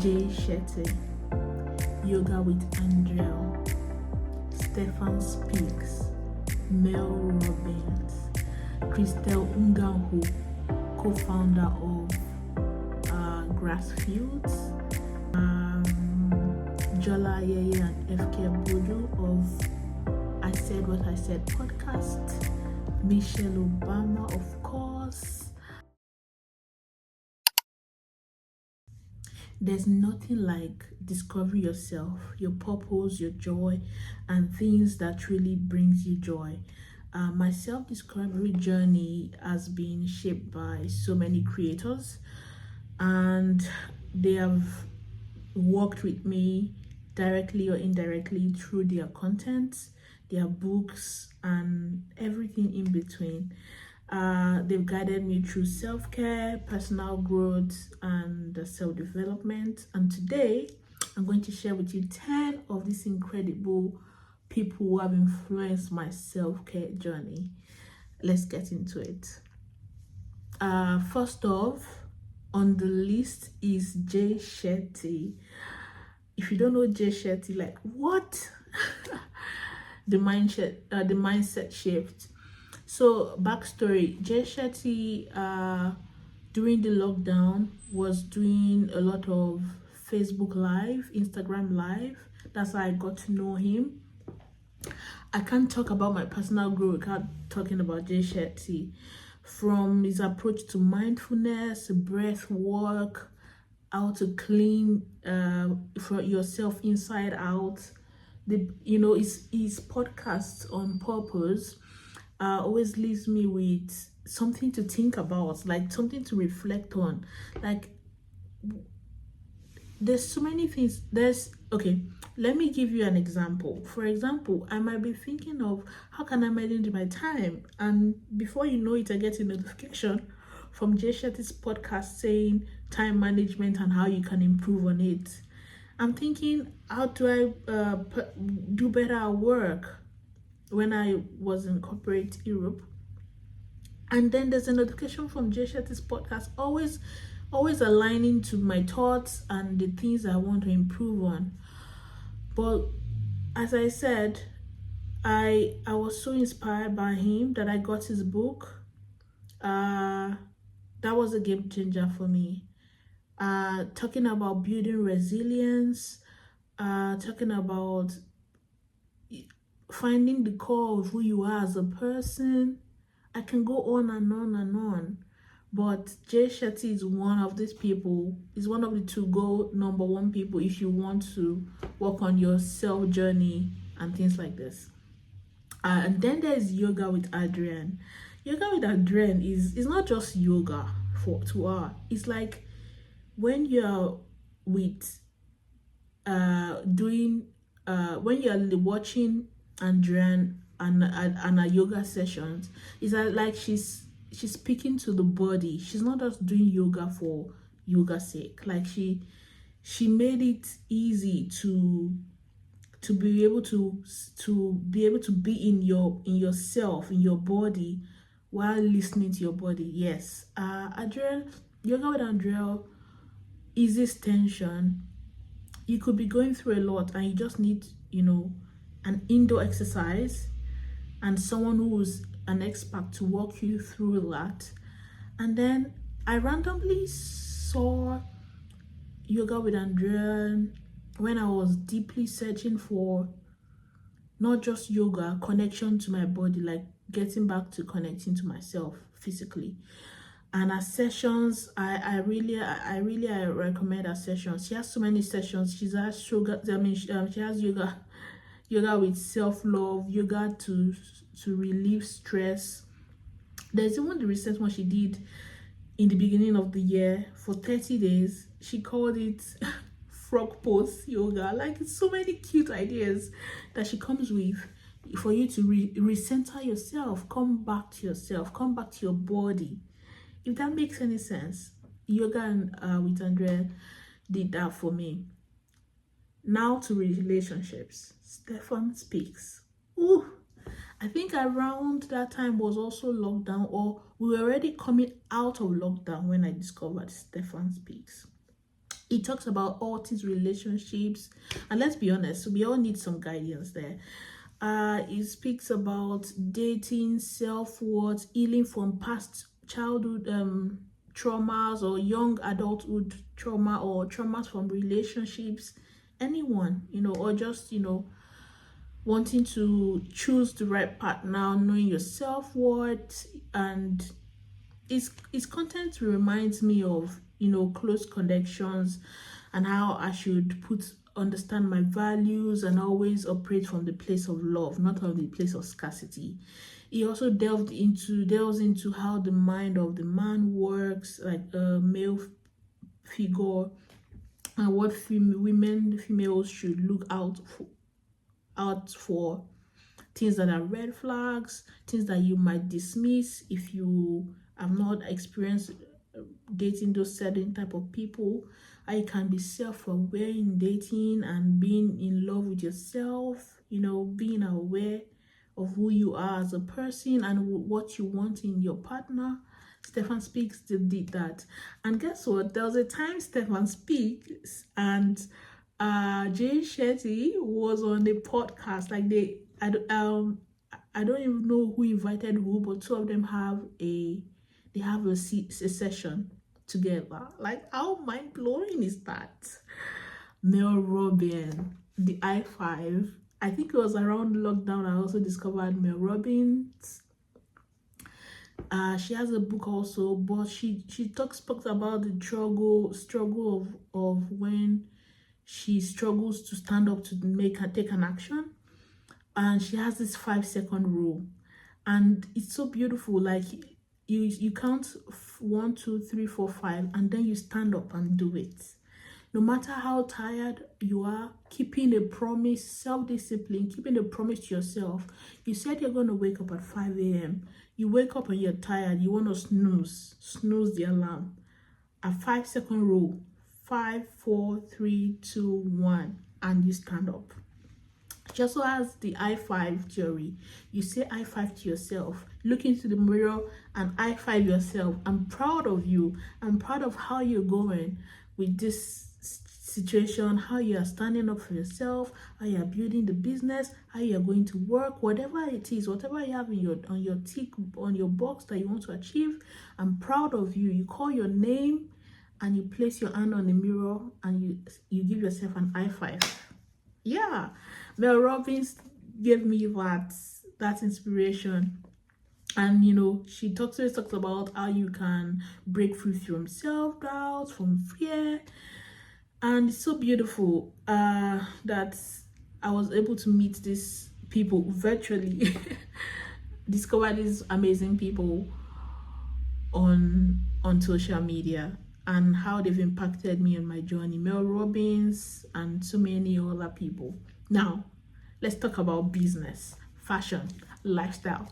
Shetty, Yoga with Adriene, Stephan Speaks, Mel Robbins, Christelle Unganhu, co-founder of Grassfields, Jola Yeye and FK Bodo of I Said What I Said podcast, Michelle Obama, of course. There's nothing like discovering yourself, your purpose, your joy, and things that really brings you joy. My self-discovery journey has been shaped by so many creators, and they have worked with me directly or indirectly through their content, their books, and everything in between. They've guided me through self-care, personal growth, and self-development. And today, I'm going to share with you 10 of these incredible people who have influenced my self-care journey. Let's get into it. First off, on the list is Shetty. If you don't know Shetty, like what? the mindset shift. So backstory: Shetty during the lockdown was doing a lot of Facebook Live, Instagram Live. That's how I got to know him. I can't talk about my personal growth without talking about Shetty. From his approach to mindfulness, breath work, how to clean for yourself inside out. His podcast on purpose always leaves me with something to think about, like something to reflect on. Like there's so many things. Let me give you an example. For example, I might be thinking of how can I manage my time, and before you know it, I get a notification from Shetty's podcast saying time management and how you can improve on it. I'm thinking, how do I do better at work when I was in corporate Europe? And then there's a notification from Shetty's podcast, always aligning to my thoughts and the things I want to improve on. But as I said, I was so inspired by him that I got his book. That was a game changer for me. Talking about building resilience, talking about finding the core of who you are as a person. I can go on and on and on. But Shetty is one of these people. Is one of the to-go number one people if you want to work on your self journey and things like this. And then there's Yoga with Adriene. Yoga with Adriene is not just yoga to her. It's like when you're with when you're watching Adriene and her yoga sessions, it's like she's speaking to the body. She's not just doing yoga for yoga's sake. Like she made it easy to be able to be in yourself, in your body, while listening to your body. Yes, Adriene, Yoga with Adriene eases tension. You could be going through a lot and you just need an indoor exercise and someone who's an expert to walk you through that. And then I randomly saw Yoga with Adriene when I was deeply searching for not just yoga, connection to my body, like getting back to connecting to myself physically. And her sessions, I really recommend her sessions. She has so many sessions. She has yoga with self-love, yoga to relieve stress. There's even the recent one she did in the beginning of the year for 30 days. She called it frog pose yoga. Like, it's so many cute ideas that she comes with for you to recenter yourself, come back to yourself, come back to your body. If that makes any sense, Yoga with Adriene did that for me. Now to relationships. Stephan Speaks. Ooh, I think around that time was also lockdown, or we were already coming out of lockdown when I discovered Stephan Speaks. It talks about all things relationships, and let's be honest, we all need some guidance there. It speaks about dating, self-worth, healing from past childhood traumas or young adulthood trauma, or traumas from relationships, anyone, or just, wanting to choose the right partner, knowing your self-worth. And its content reminds me of, close connections, and how I should understand my values and always operate from the place of love, not from the place of scarcity. He also delves into how the mind of the man works, like a male figure, and what females should look out for things that are red flags, things that you might dismiss if you have not experienced dating those certain type of people. I can be self-aware in dating and being in love with yourself, being aware of who you are as a person and what you want in your partner. Stephan speaks did that. And guess what? There was a time Stephan speaks and Jay Shetty was on the podcast. Like I don't even know who invited who, but two of them have a session together. Like, how mind blowing is that? Mel Robbins, the I5. I think it was around lockdown I also discovered Mel Robbins. She has a book also, but she talks about the struggle of when she struggles to stand up to take an action. And she has this 5-second rule, and it's so beautiful. Like, you count 1, 2, 3, 4, 5, and then you stand up and do it. No matter how tired you are, keeping a promise, self-discipline, keeping a promise to yourself. You said you're going to wake up at 5 a.m. You wake up and you're tired. You want to snooze the alarm. A 5-second rule. 5, 4, 3, 2, 1, and you stand up. She also has the I5 theory. You say I5 to yourself, look into the mirror and I5 yourself. I'm proud of you. I'm proud of how you're going with this situation, how you are standing up for yourself, how you are building the business, how you are going to work, whatever it is, whatever you have on your tick, on your box that you want to achieve. I'm proud of you. You call your name and you place your hand on the mirror and you give yourself an I5. Yeah, Mel Robbins gave me that inspiration. And she talks about how you can break free from self-doubt, from fear. And it's so beautiful that I was able to meet these people virtually. Discover these amazing people on social media, and how they've impacted me on my journey. Mel Robbins and so many other people. Now, let's talk about business, fashion, lifestyle.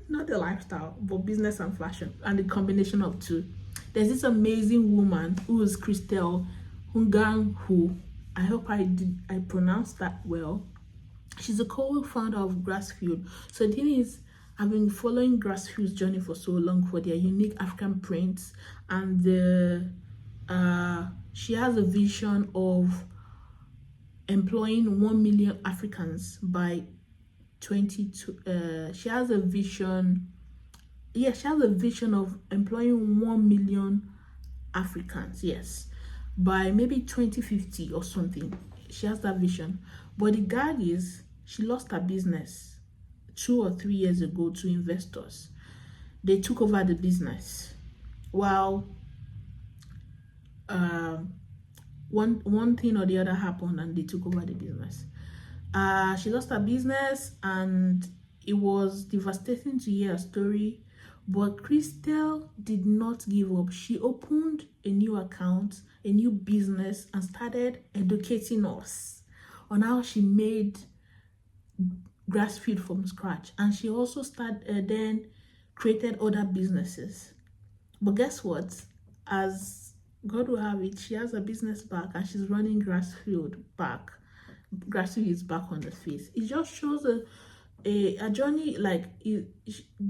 Not the lifestyle, but business and fashion, and the combination of two. There's this amazing woman who is Christelle Hungang. I hope I pronounced that well. She's a co-founder of Grassfield. So the thing is, I've been following Grassfield's journey for so long, for their unique African prints, and she has a vision of employing 1 million Africans by 22. She has a vision. Yeah, she has a vision of employing 1 million Africans. Yes, by maybe 2050 or something. She has that vision. But the gag is, she lost her business 2 or 3 years ago to investors. They took over the business. While one thing or the other happened and they took over the business. She lost her business and it was devastating to hear her story. But Christelle did not give up. She opened a new account, a new business, and started educating us on how she made Grassfield from scratch. And she also then created other businesses. But guess what? As God will have it, she has a business back and she's running Grassfield back. Grassfield is back on the face. It just shows a journey, like it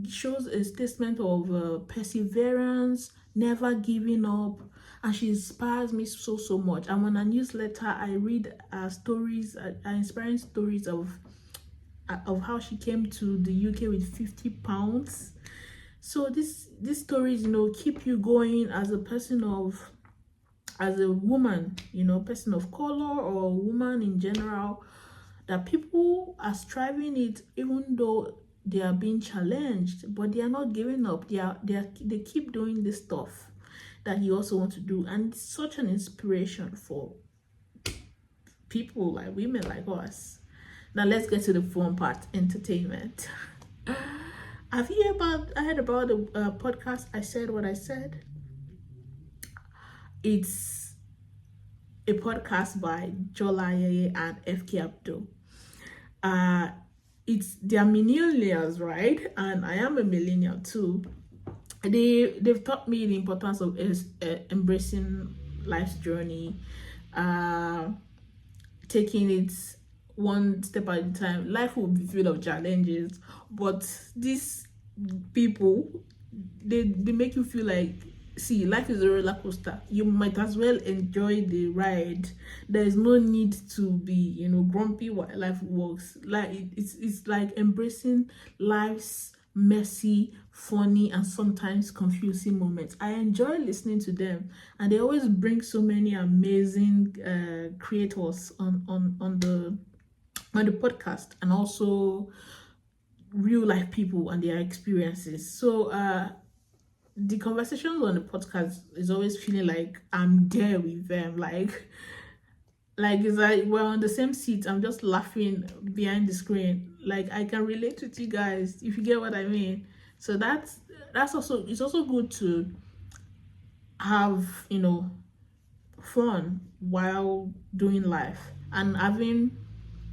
shows a statement of perseverance, never giving up, and she inspires me so much. And on her newsletter, I read stories, inspiring stories of how she came to the UK with 50 pounds. So these stories, keep you going as a person as a woman, person of color or woman in general, that people are striving it even though they are being challenged, but they are not giving up. They keep doing this stuff that you also want to do, and it's such an inspiration for people like women like us. Now let's get to the fun part, entertainment. Have you heard about the podcast I Said What I Said? It's a podcast by Jola Yeye and FK Abdul. They're millennials, right? And I am a millennial too. They've taught me the importance of embracing life's journey, taking it one step at a time. Life will be full of challenges, but these people, they make you feel like, see, life is a roller coaster. You might as well enjoy the ride. There is no need to be, grumpy while life works. Like it's like embracing life's messy, funny, and sometimes confusing moments. I enjoy listening to them, and they always bring so many amazing creators on the podcast, and also real life people and their experiences. So the conversations on the podcast is always feeling like I'm there with them, like it's like we're on the same seat. I'm just laughing behind the screen. Like, I can relate with you guys, if you get what I mean. So that's also, it's also good to have fun while doing life, and having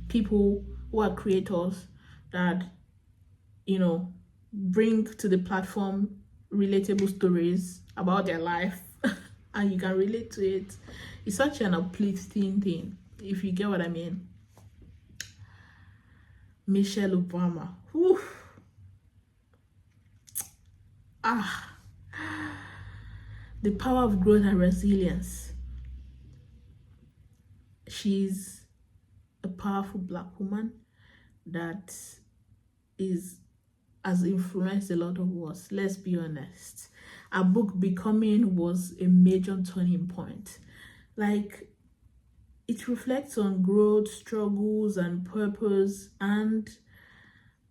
people who are creators that bring to the platform relatable stories about their life and you can relate to it. It's such an uplifting thing, if you get what I mean. Michelle Obama. Whew. The power of growth and resilience. She's a powerful Black woman that has influenced a lot of us. Let's be honest. Her book Becoming was a major turning point. Like, it reflects on growth, struggles, and purpose, and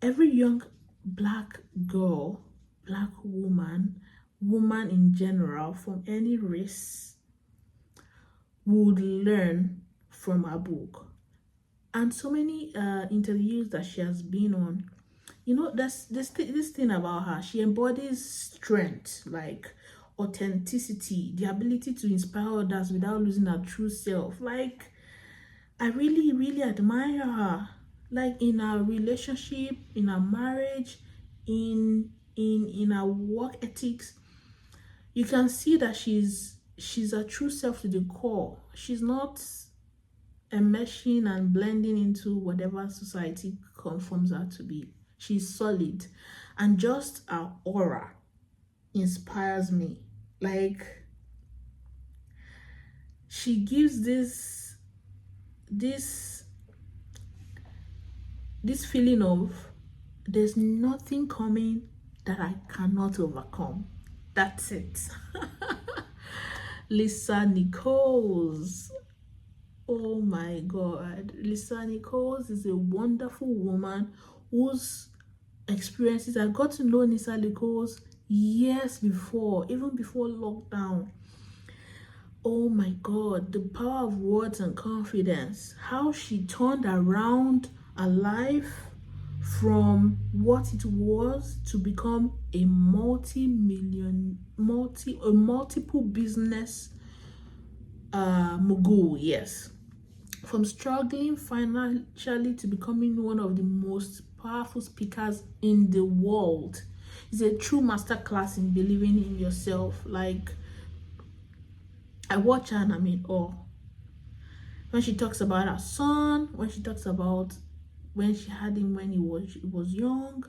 every young Black girl, Black woman in general, from any race, would learn from her book. And so many interviews that she has been on, there's this thing about her. She embodies strength, like authenticity, the ability to inspire others without losing her true self. Like, I really, really admire her. Like, in her relationship, in her marriage, in her work ethics, you can see that she's her true self to the core. She's not enmeshing and blending into whatever society conforms her to be. She's solid, and just her aura inspires me. Like, she gives this feeling of there's nothing coming that I cannot overcome. That's it. Lisa Nichols. Oh my God. Lisa Nichols is a wonderful woman whose experiences, I got to know Lisa Nichols years before, even before lockdown. Oh my God, the power of words and confidence. How she turned around her life from what it was to become a multiple business mogul. Yes, from struggling financially to becoming one of the most powerful speakers in the world. It's a true masterclass in believing in yourself. Like, I watch her and I'm in awe. When she talks about her son, when she talks about when she had him when he was young,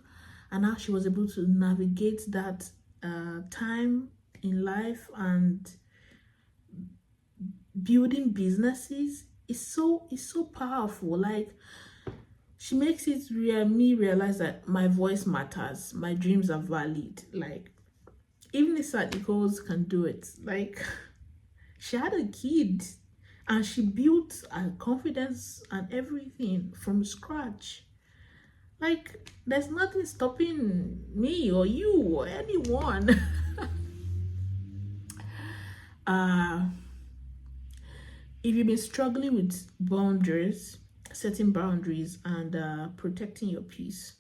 and how she was able to navigate that time in life and building businesses is so powerful. Like, she makes it me realize that my voice matters, my dreams are valid. Like, even if Nichols can do it. Like, she had a kid and she built her confidence and everything from scratch. Like, there's nothing stopping me or you or anyone. uh if you've been struggling with boundaries, setting boundaries and protecting your peace,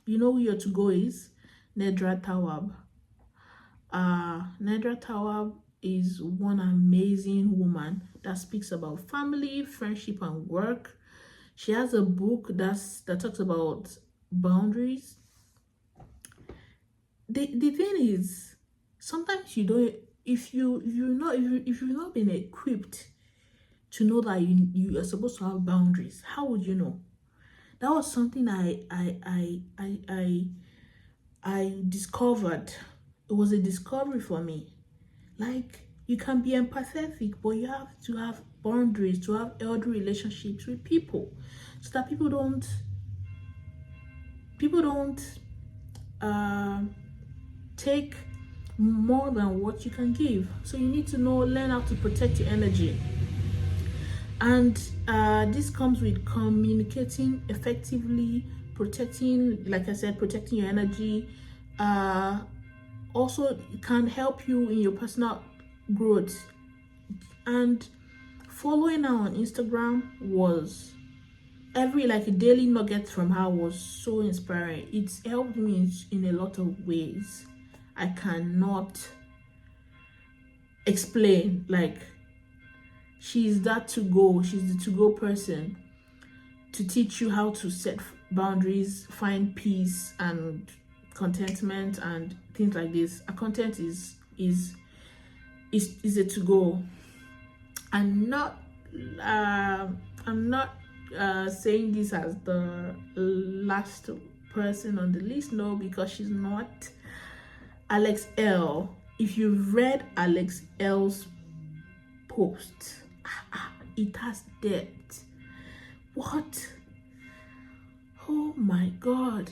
you know who your to go is? Nedra Tawwab. Nedra Tawwab is one amazing woman that speaks about family, friendship, and work. She has a book that talks about boundaries. The thing is, sometimes you don't, if you've not been equipped to know that you are supposed to have boundaries, how would you know? That was something I discovered. It was a discovery for me. Like, you can be empathetic, but you have to have boundaries to have healthy relationships with people, so that people don't take more than what you can give. So you need to learn how to protect your energy. And this comes with communicating effectively, protecting, like I said, protecting your energy. Also can help you in your personal growth. And following her on Instagram was like a daily nugget from her was so inspiring. It's helped me in a lot of ways I cannot explain. Like, she's the to-go person to teach you how to set boundaries, find peace and contentment and things like this. Her content is a to-go. I'm not saying this as the last person on the list, no, because she's not. Alex L. If you've read Alex L's post, it has depth. What? Oh my God.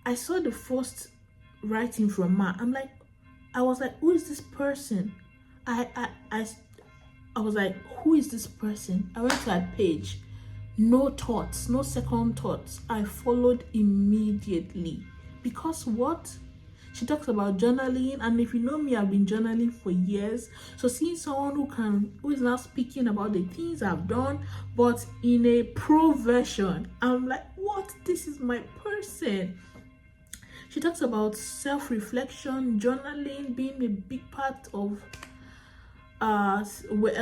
I saw the first writing from her. I was like, who is this person? I was like, who is this person? I went to her page. No thoughts, no second thoughts. I followed immediately. Because what? She talks about journaling, and if you know me, I've been journaling for years. So seeing someone who is now speaking about the things I've done, but in a pro version, I'm like, what? This is my person. She talks about self-reflection, journaling being a big part of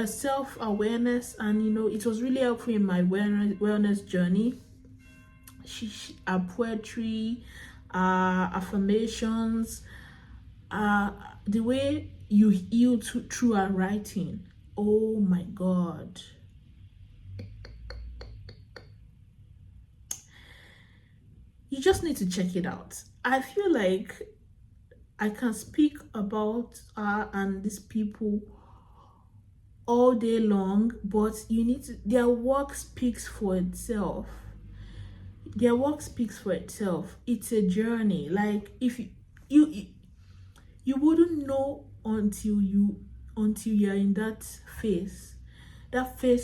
self-awareness, and it was really helpful in my wellness journey. Her poetry, affirmations, the way you heal through her writing. Oh my God. You just need to check it out. I feel like I can speak about her and these people all day long, but their work speaks for itself. Their work speaks for itself. It's a journey. Like, if you wouldn't know until you're in that phase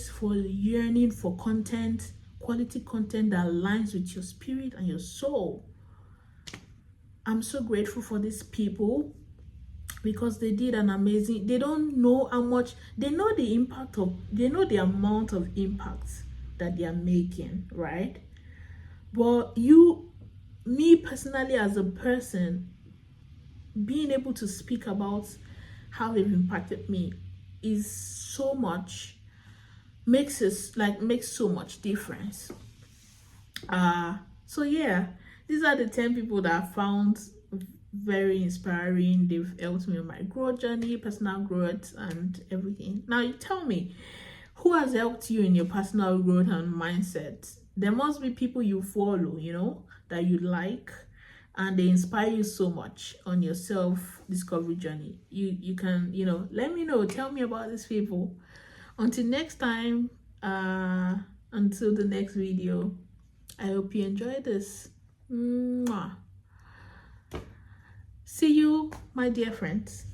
for yearning for content, quality content that aligns with your spirit and your soul. I'm so grateful for these people, because they did an amazing, they don't know how much, they know the amount of impact that they are making, right? But me personally, as a person, being able to speak about how they've impacted me is so much, makes so much difference. So yeah, these are the 10 people that I found very inspiring. They've helped me on my growth journey, personal growth, and everything. Now you tell me, who has helped you in your personal growth and mindset? There must be people you follow, that you like, and they inspire you so much on your self-discovery journey. You can, let me know, tell me about these people. Until next time, until the next video, I hope you enjoy this. Mwah. See you, my dear friends.